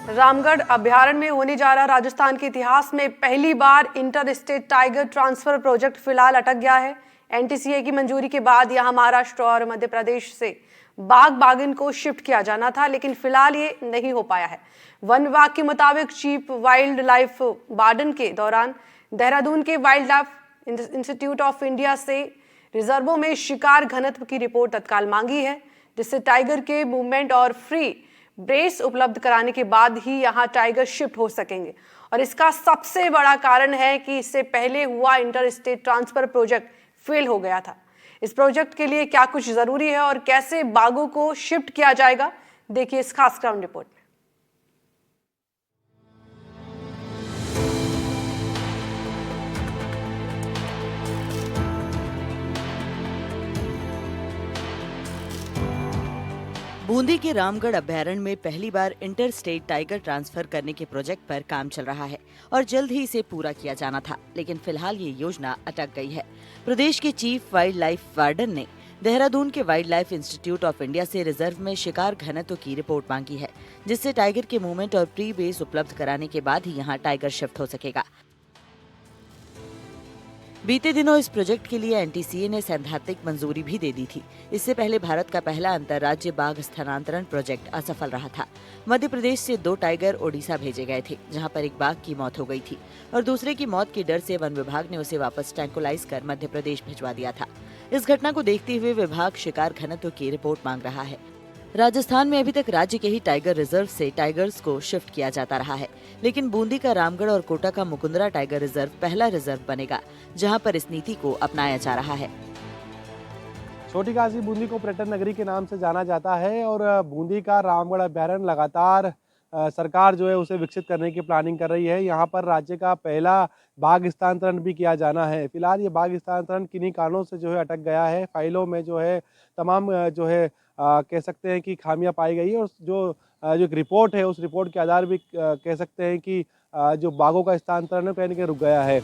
रामगढ़ अभ्यारण्य में होने जा रहा राजस्थान के इतिहास में पहली बार inter state tiger transfer project फिलहाल अटक गया है। एनटीसीए की मंजूरी के बाद यहां महाराष्ट्र और मध्य प्रदेश से बाघ बाघिन को शिफ्ट किया जाना था, लेकिन फिलहाल ये नहीं हो पाया है। वन विभाग के मुताबिक चीफ वाइल्ड लाइफ वार्डन के दौरान देहरादून के wild life institute of India से रिजर्वों में शिकार घनत्व की रिपोर्ट तत्काल मांगी है, जिससे टाइगर के मूवमेंट और फ्री ब्रेस उपलब्ध कराने के बाद ही यहां टाइगर शिफ्ट हो सकेंगे। और इसका सबसे बड़ा कारण है कि इससे पहले हुआ inter state transfer project fail हो गया था। इस प्रोजेक्ट के लिए क्या कुछ जरूरी है और कैसे बाघों को शिफ्ट किया जाएगा, देखिए इस खास ग्राउंड रिपोर्ट में। बूंदी के रामगढ़ अभ्यारण्य में पहली बार इंटर स्टेट टाइगर ट्रांसफर करने के प्रोजेक्ट पर काम चल रहा है और जल्द ही इसे पूरा किया जाना था, लेकिन फिलहाल ये योजना अटक गई है। प्रदेश के चीफ वाइल्ड लाइफ वार्डन ने देहरादून के wild life institute of India से रिजर्व में शिकार घनत्व की रिपोर्ट मांगी है, जिससे टाइगर के मूवमेंट और प्री बेस उपलब्ध कराने के बाद ही यहाँ टाइगर शिफ्ट हो सकेगा। बीते दिनों इस प्रोजेक्ट के लिए एनटीसीए ने सैद्धांतिक मंजूरी भी दे दी थी। इससे पहले भारत का पहला अंतर्राज्यीय बाघ स्थानांतरण प्रोजेक्ट असफल रहा था। मध्य प्रदेश से 2 टाइगर ओडिशा भेजे गए थे, जहां पर एक बाघ की मौत हो गई थी और दूसरे की मौत के डर से वन विभाग ने उसे वापस ट्रैंकुलाइज कर मध्य प्रदेश भिजवा दिया था। इस घटना को देखते हुए विभाग शिकार घनत्व की रिपोर्ट मांग रहा है। राजस्थान में अभी तक राज्य के ही टाइगर रिजर्व से टाइगर्स को शिफ्ट किया जाता रहा है, लेकिन बूंदी का रामगढ़ और कोटा का मुकुंदरा टाइगर रिजर्व पहला रिजर्व बनेगा, जहां पर इस नीति को अपनाया जा रहा है। छोटी काशी बूंदी को पर्यटन नगरी के नाम से जाना जाता है और बूंदी का रामगढ़ अभ्यारण्य लगातार सरकार जो है उसे विकसित करने की प्लानिंग कर रही है। यहाँ पर राज्य का पहला बाघ स्थानांतरण भी किया जाना है। फिलहाल ये बाघ स्थानांतरण किन्हीं कारणों से जो है अटक गया है। फाइलों में जो है तमाम जो है कह सकते हैं कि खामियां पाई गई है और जो एक रिपोर्ट है उस रिपोर्ट के आधार भी कह सकते हैं कि जो बाघों का स्थानांतरण है कहीं न कहीं रुक गया है।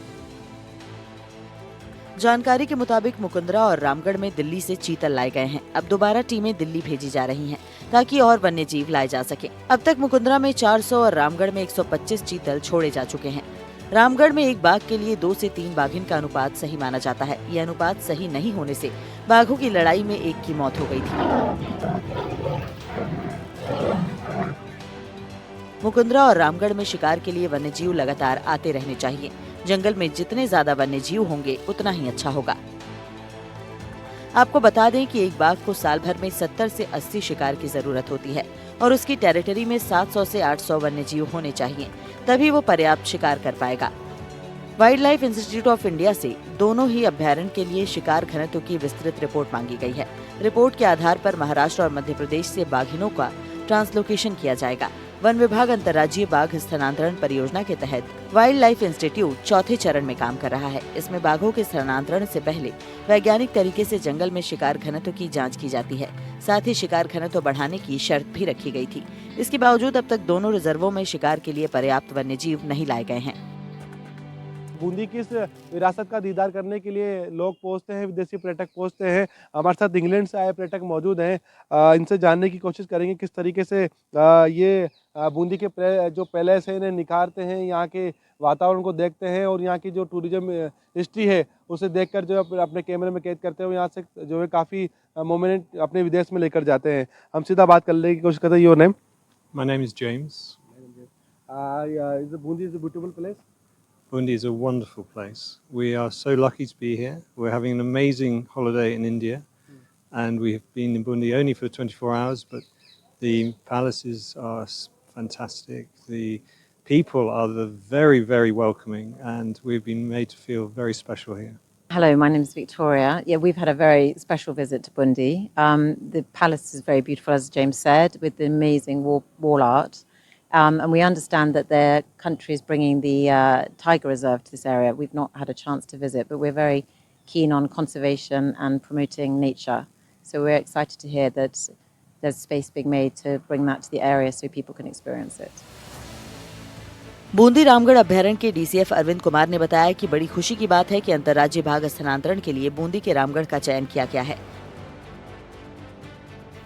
जानकारी के मुताबिक मुकुंदरा और रामगढ़ में दिल्ली से चीतल लाए गए हैं। अब दोबारा टीमें दिल्ली भेजी जा रही हैं, ताकि और वन्य जीव लाए जा सके। अब तक मुकुंदरा में 400 और रामगढ़ में 125 चीतल छोड़े जा चुके हैं। रामगढ़ में एक बाघ के लिए 2 से 3 बाघिन का अनुपात सही माना जाता है। यह अनुपात सही नहीं होने से बाघों की लड़ाई में एक की मौत हो गई थी। मुकुंदरा और रामगढ़ में शिकार के लिए वन्यजीव लगातार आते रहने चाहिए। जंगल में जितने ज्यादा वन्यजीव होंगे उतना ही अच्छा होगा। आपको बता दें कि एक बाघ को साल भर में 70 से 80 शिकार की जरूरत होती है और उसकी टेरिटरी में 700 से 800 वन्यजीव होने चाहिए, तभी वो पर्याप्त शिकार कर पाएगा। Wild life institute of India से दोनों ही अभ्यारण्य के लिए शिकार घनत्व की विस्तृत रिपोर्ट मांगी गई है। रिपोर्ट के आधार पर महाराष्ट्र और मध्य प्रदेश से बाघिनों का ट्रांसलोकेशन किया जाएगा। वन विभाग अंतर्राज्यीय बाघ स्थानांतरण परियोजना के तहत वाइल्ड लाइफ इंस्टीट्यूट चौथे चरण में काम कर रहा है। इसमें बाघों के स्थानांतरण से पहले वैज्ञानिक तरीके से जंगल में शिकार घनत्व की जांच की जाती है। साथ ही शिकार घनत्व बढ़ाने की शर्त भी रखी गई थी। इसके बावजूद अब तक दोनों रिजर्वों में शिकार के लिए पर्याप्त वन्यजीव नहीं लाए गए हैं। बूंदी की इस विरासत का दीदार करने के लिए लोग पहुंचते हैं, विदेशी पर्यटक पहुंचते हैं। हमारे साथ इंग्लैंड से आए पर्यटक मौजूद हैं। इनसे जानने की कोशिश करेंगे किस तरीके से ये बूंदी के जो पैलेस है इन्हें निखारते हैं, यहाँ के वातावरण को देखते हैं और यहाँ की जो टूरिज्म हिस्ट्री है उसे देखकर जो अपने कैमरे में कैद करते हुए यहाँ से जो है काफ़ी मोमेंट अपने विदेश में लेकर जाते हैं। हम सीधा बात करने की कोशिश करते हैं। Your name? My name is James. Bundi is a beautiful place. Bundi is a wonderful place. We are so lucky to be here. We're having an amazing holiday in India, and we have been in Bundi only for 24 hours, but the palaces are fantastic. The people are very, very welcoming, and we've been made to feel very special here. Hello, my name is Victoria. Yeah, we've had a very special visit to Bundi. The palace is very beautiful, as James said, with the amazing wall art. And we understand that their country is bringing the tiger reserve to this area. We've not had a chance to visit, but we're very keen on conservation and promoting nature. So we're excited to hear that there's space being made to bring that to the area so people can experience it. Bundi Ramgarh अभ्यारण्य के DCF Arvind Kumar ने बताया कि बड़ी खुशी की बात है कि अंतर्राज्यीय बाघ स्थानांतरण के लिए बूंदी के रामगढ़ का चयन किया गया है।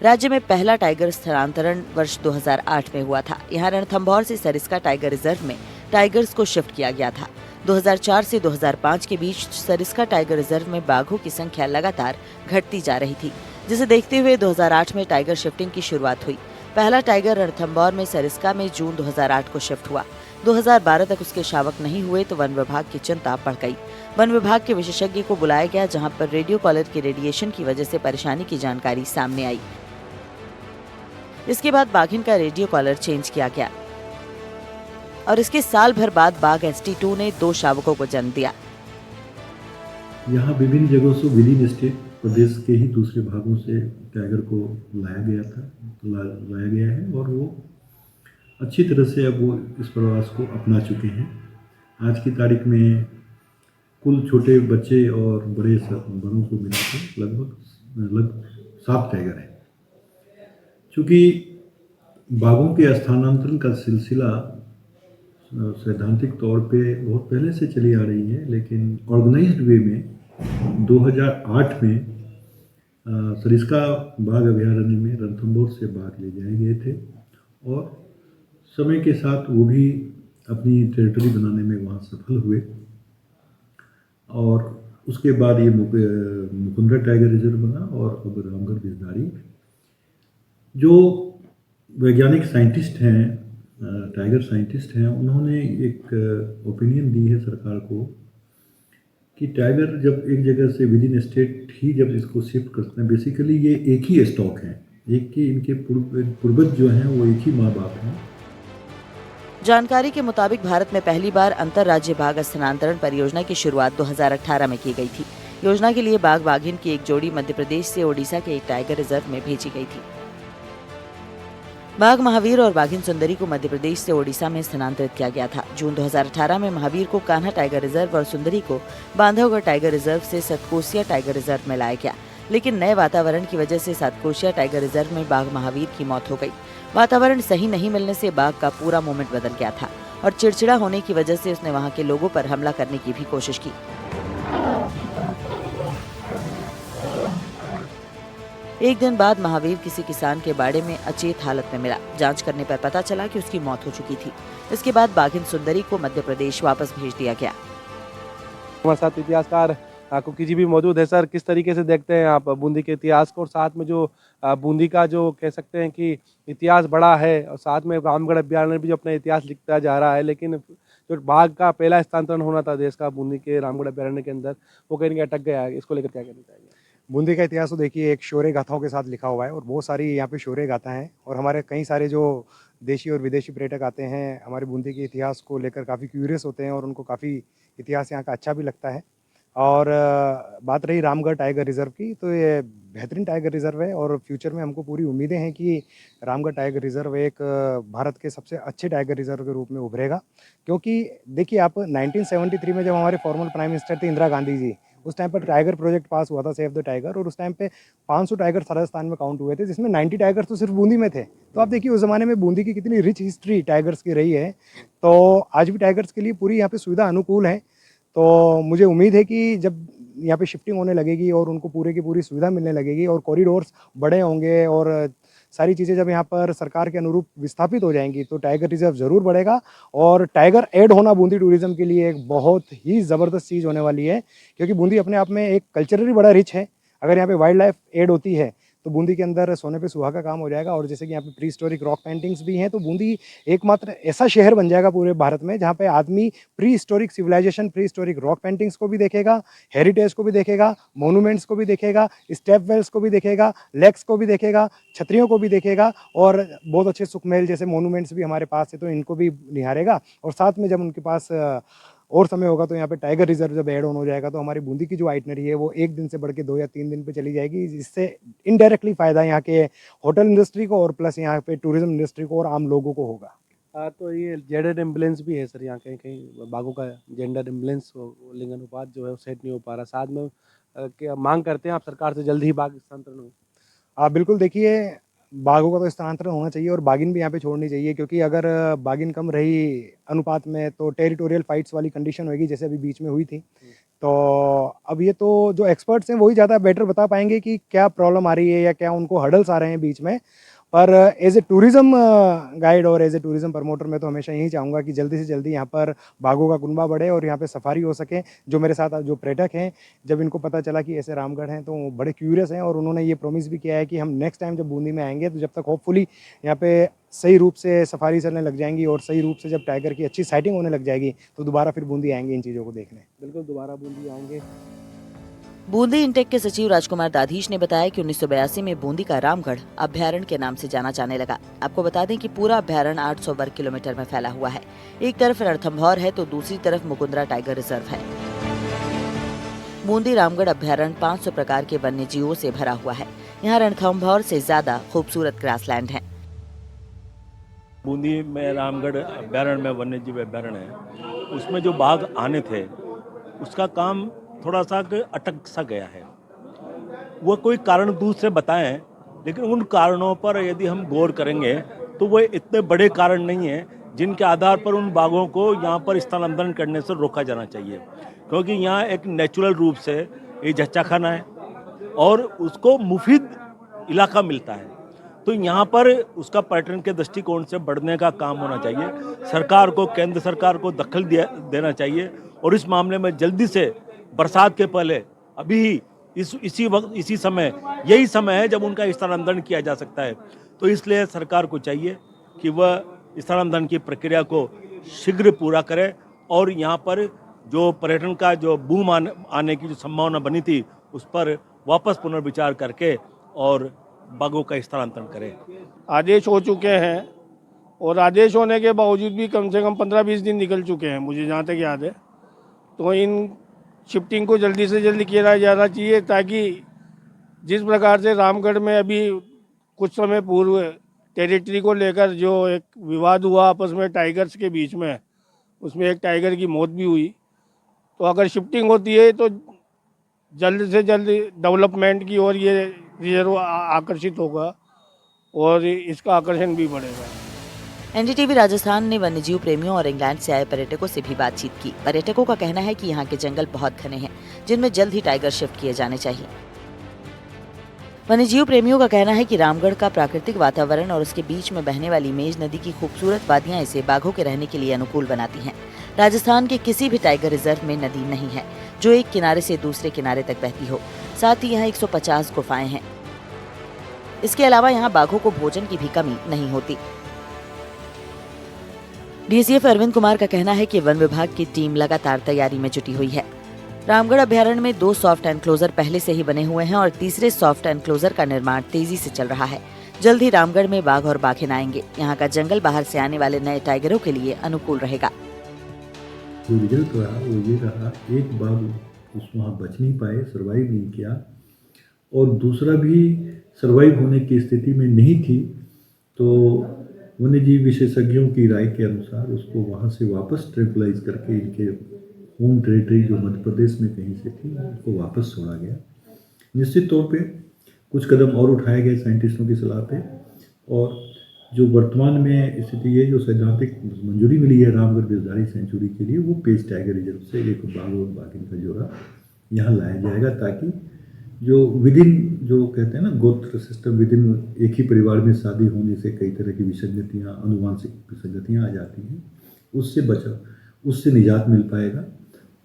राज्य में पहला टाइगर स्थानांतरण वर्ष 2008 में हुआ था। यहाँ रणथंभौर से सरिस्का टाइगर रिजर्व में टाइगर्स को शिफ्ट किया गया था। 2004 से 2005 के बीच सरिस्का टाइगर रिजर्व में बाघों की संख्या लगातार घटती जा रही थी, जिसे देखते हुए 2008 में टाइगर शिफ्टिंग की शुरुआत हुई। पहला टाइगर रणथंभौर में सरिस्का में जून 2008 को शिफ्ट हुआ। 2012 तक उसके शावक नहीं हुए तो वन विभाग की चिंता बढ़ गई। वन विभाग के विशेषज्ञ को बुलाया गया, जहां पर रेडियो कॉलर के रेडिएशन की वजह से परेशानी की जानकारी सामने आई। इसके बाद बाघिन का रेडियो कॉलर चेंज किया गया और इसके साल भर बाद बाघ ST2 ने 2 शावकों को जन्म दिया। यहाँ विभिन्न जगहों से विद इन स्टेट प्रदेश के ही दूसरे भागों से टाइगर को लाया गया है और वो अच्छी तरह से अब वो इस प्रवास को अपना चुके हैं। आज की तारीख में कुल छोटे बच्चे और बड़ों को मिला के लगभग 7 टाइगर हैं। चूँकि बाघों के स्थानांतरण का सिलसिला सैद्धांतिक तौर पे बहुत पहले से चली आ रही है, लेकिन ऑर्गेनाइज्ड वे में 2008 में सरिस्का बाघ अभयारण्य में रणथंभौर से बाघ ले जाए गए थे और समय के साथ वो भी अपनी टेरिटरी बनाने में वहाँ सफल हुए और उसके बाद ये मुकुंदरा टाइगर रिजर्व बना और अब रामगढ़ बिजदारी। जो वैज्ञानिक साइंटिस्ट हैं, टाइगर साइंटिस्ट हैं, उन्होंने एक ओपिनियन दी है सरकार को कि टाइगर जब एक जगह से विद इन स्टेट ही जब इसको शिफ्ट करते हैं, बेसिकली ये एक ही स्टॉक है, एक के इनके पूर्वज जो हैं वो एक ही माँ बाप हैं। जानकारी के मुताबिक भारत में पहली बार अंतर्राज्यीय बाघ स्थानांतरण परियोजना की शुरुआत 2018 में की गई थी। योजना के लिए बाघ बाघिन की एक जोड़ी मध्य प्रदेश से ओडिशा के एक टाइगर रिजर्व में भेजी गई थी। बाघ महावीर और बाघिन सुंदरी को मध्य प्रदेश से ओडिशा में स्थानांतरित किया गया था। जून 2018 में महावीर को कान्हा टाइगर रिजर्व और सुंदरी को बांधवगढ़ टाइगर रिजर्व से सतकोसिया टाइगर रिजर्व में लाया गया, लेकिन नए वातावरण की वजह से सतकोसिया टाइगर रिजर्व में बाघ महावीर की मौत हो गई। वातावरण सही नहीं मिलने से बाघ का पूरा मूवमेंट बदल गया था और चिड़चिड़ा होने की वजह से उसने वहां के लोगों पर हमला करने की भी कोशिश की। एक दिन बाद महावीर किसी किसान के बाड़े में अचेत हालत में मिला। जांच करने पर पता चला कि उसकी मौत हो चुकी थी। इसके बाद बाघिन सुंदरी को मध्य प्रदेश वापस भेज दिया गया। हमारे साथ इतिहासकार कुकी जी भी मौजूद है। सर, किस तरीके से देखते हैं आप बूंदी के इतिहास को और साथ में जो बूंदी का जो कह सकते हैं कि इतिहास बड़ा है और साथ में रामगढ़ अभयारण्य भी जो अपना इतिहास लिखता जा रहा है, लेकिन जो बाघ का पहला स्थानांतरण होना था देश का बूंदी के रामगढ़ अभयारण्य के अंदर, वो कहीं ना कहीं अटक गया है। इसको लेकर क्या कहना चाहिए? बूंदी का इतिहास तो देखिए एक शौर्य गाथाओं के साथ लिखा हुआ है और बहुत सारी यहाँ पे शौर्य गाथा हैं और हमारे कई सारे जो देशी और विदेशी पर्यटक आते हैं हमारे बूंदी के इतिहास को लेकर काफ़ी क्यूरियस होते हैं और उनको काफ़ी इतिहास यहाँ का अच्छा भी लगता है। और बात रही रामगढ़ टाइगर रिजर्व की, तो ये बेहतरीन टाइगर रिजर्व है और फ्यूचर में हमको पूरी उम्मीदें हैं कि रामगढ़ टाइगर रिजर्व एक भारत के सबसे अच्छे टाइगर रिजर्व के रूप में उभरेगा। क्योंकि देखिए आप 1973 में जब हमारे फॉर्मर प्राइम मिनिस्टर थे इंदिरा गांधी जी, उस टाइम पर टाइगर प्रोजेक्ट पास हुआ था, सेव द टाइगर, और उस टाइम पे 500 टाइगर राजस्थान में काउंट हुए थे, जिसमें 90 टाइगर्स तो सिर्फ बूंदी में थे। तो आप देखिए उस ज़माने में बूंदी की कितनी रिच हिस्ट्री टाइगर्स की रही है। तो आज भी टाइगर्स के लिए पूरी यहाँ पे सुविधा अनुकूल है। तो मुझे उम्मीद है कि जब यहाँ पे शिफ्टिंग होने लगेगी और उनको पूरे की पूरी सुविधा मिलने लगेगी और कॉरिडोर्स बड़े होंगे और सारी चीज़ें जब यहाँ पर सरकार के अनुरूप विस्थापित हो जाएंगी तो टाइगर रिजर्व ज़रूर बढ़ेगा और टाइगर ऐड होना बूंदी टूरिज़्म के लिए एक बहुत ही ज़बरदस्त चीज़ होने वाली है। क्योंकि बूंदी अपने आप में एक कल्चरली बड़ा रिच है। अगर यहाँ पे वाइल्ड लाइफ ऐड होती है तो बूंदी के अंदर सोने पे सुहागा काम हो जाएगा। और जैसे कि यहाँ पे प्री हिस्टोरिक रॉक पेंटिंग्स भी हैं, तो बूंदी एकमात्र ऐसा शहर बन जाएगा पूरे भारत में जहाँ पे आदमी prehistoric civilisation, prehistoric rock paintings को भी देखेगा, हेरिटेज को भी देखेगा, मोनूमेंट्स को भी देखेगा, स्टेप वेल्स को भी देखेगा, लेक्स को भी देखेगा, छतरियों को भी देखेगा और बहुत अच्छे सुखमहल जैसे मोनूमेंट्स भी हमारे पास है तो इनको भी निहारेगा। और साथ में जब उनके पास और समय होगा तो यहाँ पे टाइगर रिजर्व जब ऐड ऑन हो जाएगा तो हमारी बूंदी की जो आइटनरी है वो एक दिन से बढ़ के 2 या 3 दिन पे चली जाएगी, जिससे इनडायरेक्टली फ़ायदा यहाँ के होटल इंडस्ट्री को और प्लस यहाँ पे टूरिज्म इंडस्ट्री को और आम लोगों को होगा। तो ये जेंडर इम्बेलेंस भी है सर, यहाँ कहीं कहीं बाघों का जेंडर इम्बेलेंस, लिंग अनुपात जो है वो सेट नहीं हो पा रहा। साथ में क्या मांग करते हैं आप सरकार से जल्द ही बाघ स्थानांतरण हो? बिल्कुल देखिए बाघों का तो स्थानांतरण होना चाहिए और बाघिन भी यहाँ पे छोड़नी चाहिए, क्योंकि अगर बाघिन कम रही अनुपात में तो टेरिटोरियल फाइट्स वाली कंडीशन होगी, जैसे अभी बीच में हुई थी। तो अब ये तो जो एक्सपर्ट्स हैं वही ज़्यादा बेटर बता पाएंगे कि क्या प्रॉब्लम आ रही है या क्या उनको हर्डल्स आ रहे हैं बीच में। पर एज ए टूरिज़्म गाइड और एज ए टूरिज़्म प्रमोटर मैं तो हमेशा यही चाहूँगा कि जल्दी से जल्दी यहाँ पर बाघों का कुनबा बढ़े और यहाँ पे सफारी हो सके। जो मेरे साथ जो पर्यटक हैं, जब इनको पता चला कि ऐसे रामगढ़ हैं तो वो बड़े क्यूरियस हैं और उन्होंने ये प्रॉमिस भी किया है कि हम नेक्स्ट टाइम जब बूंदी में आएंगे तो जब तक होपफुली यहाँ पे सही रूप से सफारी चलने लग जाएंगी और सही रूप से जब टाइगर की अच्छी साइटिंग होने लग जाएगी तो दोबारा फिर बूंदी आएंगे इन चीज़ों को देखने। बिल्कुल दोबारा बूंदी आएंगे। बूंदी इंटेक के सचिव राजकुमार दाधीश ने बताया कि 1982 में बूंदी का रामगढ़ अभ्यारण्य के नाम से जाना जाने लगा। आपको बता दें कि पूरा अभ्यारण्य 800 वर्ग किलोमीटर में फैला हुआ है। एक तरफ रणथंभौर है तो दूसरी तरफ मुकुंदरा टाइगर रिजर्व है। बूंदी रामगढ़ अभ्यारण्य 500 प्रकार के वन्य जीवों से भरा हुआ है। यहाँ रणथंभौर से ज्यादा खूबसूरत ग्रासलैंड है। बूंदी में रामगढ़ अभ्यारण्य में वन्य जीव अभ्यारण्य है, उसमें जो बाघ आने थे उसका काम थोड़ा सा अटक सा गया है। वो कोई कारण दूसरे बताएं, लेकिन उन कारणों पर यदि हम गौर करेंगे तो वो इतने बड़े कारण नहीं है जिनके आधार पर उन बाघों को यहाँ पर स्थानांतरण करने से रोका जाना चाहिए, क्योंकि यहाँ एक नेचुरल रूप से ये जच्चाखाना है और उसको मुफीद इलाका मिलता है। तो यहाँ पर उसका पर्यटन के दृष्टिकोण से बढ़ने का काम होना चाहिए। सरकार को, केंद्र सरकार को दखल देना चाहिए और इस मामले में जल्दी से बरसात के पहले अभी इसी वक्त इसी समय यही समय है जब उनका स्थानांतरण किया जा सकता है। तो इसलिए सरकार को चाहिए कि वह स्थानांतरण की प्रक्रिया को शीघ्र पूरा करे और यहाँ पर जो पर्यटन का जो बूम आने की जो संभावना बनी थी उस पर वापस पुनर्विचार करके और बाघों का स्थानांतरण करें। आदेश हो चुके हैं और आदेश होने के बावजूद भी कम से कम 15-20 दिन निकल चुके हैं मुझे जहाँ तक याद है। तो इन शिफ्टिंग को जल्दी से जल्दी किया जाना चाहिए, ताकि जिस प्रकार से रामगढ़ में अभी कुछ समय पूर्व टेरिटरी को लेकर जो एक विवाद हुआ आपस में टाइगर्स के बीच में, उसमें एक टाइगर की मौत भी हुई। तो अगर शिफ्टिंग होती है तो जल्द से जल्द डेवलपमेंट की ओर ये रिजर्व आकर्षित होगा और इसका आकर्षण भी बढ़ेगा। एनडीटीवी राजस्थान ने वन्यजीव प्रेमियों और इंग्लैंड से आए पर्यटकों से भी बातचीत की। पर्यटकों का कहना है कि यहाँ के जंगल बहुत घने हैं, जिनमें जल्द ही टाइगर शिफ्ट किए जाने चाहिए। वन्यजीव प्रेमियों का कहना है कि रामगढ़ का प्राकृतिक वातावरण और उसके बीच में बहने वाली मेज नदी की खूबसूरत वादियां इसे बाघों के रहने के लिए अनुकूल बनाती हैं। राजस्थान के किसी भी टाइगर रिजर्व में नदी नहीं है जो एक किनारे से दूसरे किनारे तक बहती हो। साथ ही यहाँ 150 गुफाएं हैं। इसके अलावा यहाँ बाघों को भोजन की भी कमी नहीं होती। डीसीएफ अरविंद कुमार का कहना है कि वन विभाग की टीम लगातार तैयारी में जुटी हुई है। रामगढ़ अभ्यारण्य में 2 सॉफ्ट एनक्लोजर पहले से ही बने हुए हैं और तीसरे सॉफ्ट एनक्लोजर का निर्माण तेजी से चल रहा है। जल्द ही रामगढ़ में बाघ और बाघिन आएंगे। यहाँ का जंगल बाहर से आने वाले नए टाइगरों के लिए अनुकूल रहेगा। जो रिजल्ट रहा वो ये रहा, एक बाघ उस वहाँ बच नहीं पाए, सर्वाइव नहीं किया, और दूसरा भी सर्वाइव होने की स्थिति में नहीं थी। तो वन्यजीव विशेषज्ञों की राय के अनुसार उसको वहाँ से वापस ट्रैंकुलाइज करके इनके होम टेरिटरी जो मध्य प्रदेश में कहीं से थी उनको वापस छोड़ा गया। निश्चित तौर पे कुछ कदम और उठाए गए साइंटिस्टों की सलाह पे, और जो वर्तमान में स्थिति है, जो सैद्धांतिक मंजूरी मिली है रामगढ़ गिरधारी सेंचुरी के लिए, वो पेज टाइगर रिजर्व से एक बाघ और बाघिन का जोड़ा यहाँ लाया जाएगा, ताकि जो विदिन जो कहते हैं ना गोत्र सिस्टम, विदिन एक ही परिवार में शादी होने से कई तरह की विसंगतियाँ, अनुवांशिक विसंगतियाँ आ जाती हैं, उससे बचाव, उससे निजात मिल पाएगा।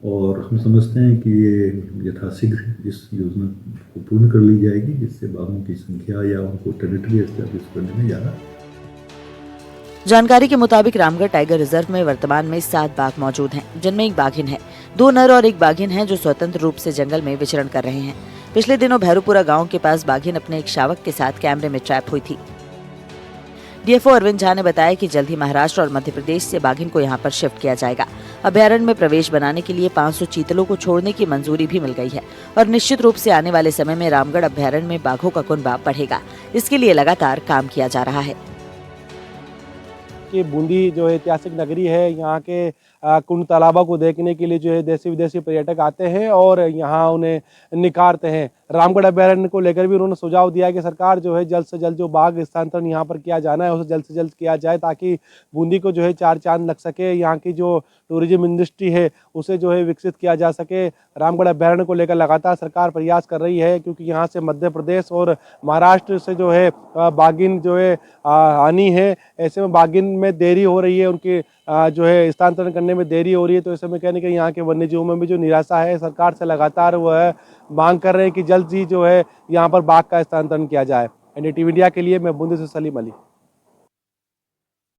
और हम समझते हैं कि ये यथाशीघ्र इस योजना को पूर्ण कर ली जाएगी, जिससे बाघों की संख्या या उनको टेरिटरी एस्टैब्लिश करने में ज़्यादा। जानकारी के मुताबिक रामगढ़ टाइगर रिजर्व में वर्तमान में 7 बाघ मौजूद हैं, जिनमें एक बाघिन है। 2 नर और एक बाघिन है जो स्वतंत्र रूप से जंगल में विचरण कर रहे हैं। पिछले दिनों भैरूपुरा गांव के पास बाघिन अपने एक शावक के साथ कैमरे में ट्रैप हुई थी। डीएफओ अरविंद झा ने बताया कि जल्द ही महाराष्ट्र और मध्य प्रदेश से बाघिन को यहां पर शिफ्ट किया जाएगा। अभ्यारण्य में प्रवेश बनाने के लिए 500 चीतलों को छोड़ने की मंजूरी भी मिल गई है और निश्चित रूप से आने वाले समय में रामगढ़ अभ्यारण्य में बाघों का कुनबा बढ़ेगा। इसके लिए लगातार काम किया जा रहा है। कि बूंदी जो है ऐतिहासिक नगरी है, यहाँ के कुंड तालाबों को देखने के लिए जो है देशी विदेशी पर्यटक आते हैं और यहाँ उन्हें निखारते हैं। रामगढ़ अभयारण्य को लेकर भी उन्होंने सुझाव दिया है कि सरकार जो है जल्द से जल्द जो बाघ स्थानांतरण यहाँ पर किया जाना है उसे जल्द से जल्द किया जाए, ताकि बूंदी को जो है चार चांद लग सके, यहाँ की जो टूरिज्म इंडस्ट्री है उसे जो है विकसित किया जा सके। रामगढ़ अभयारण्य को लेकर लगातार सरकार प्रयास कर रही है, क्योंकि यहाँ से मध्य प्रदेश और महाराष्ट्र से जो है बाघिन जो है आनी है। ऐसे में बाघिन में देरी हो रही है, उनकी जो है स्थानांतरण करने में देरी हो रही है। तो ऐसे में कहने कि यहाँ के वन्य जीवों में भी जो निराशा है सरकार से लगातार वह मांग कर रहे हैं कि जल्द ही जो है यहाँ पर बाघ का स्थानांतरण किया जाए। NDTV इंडिया के लिए मैं बूंदी से सलीम अली।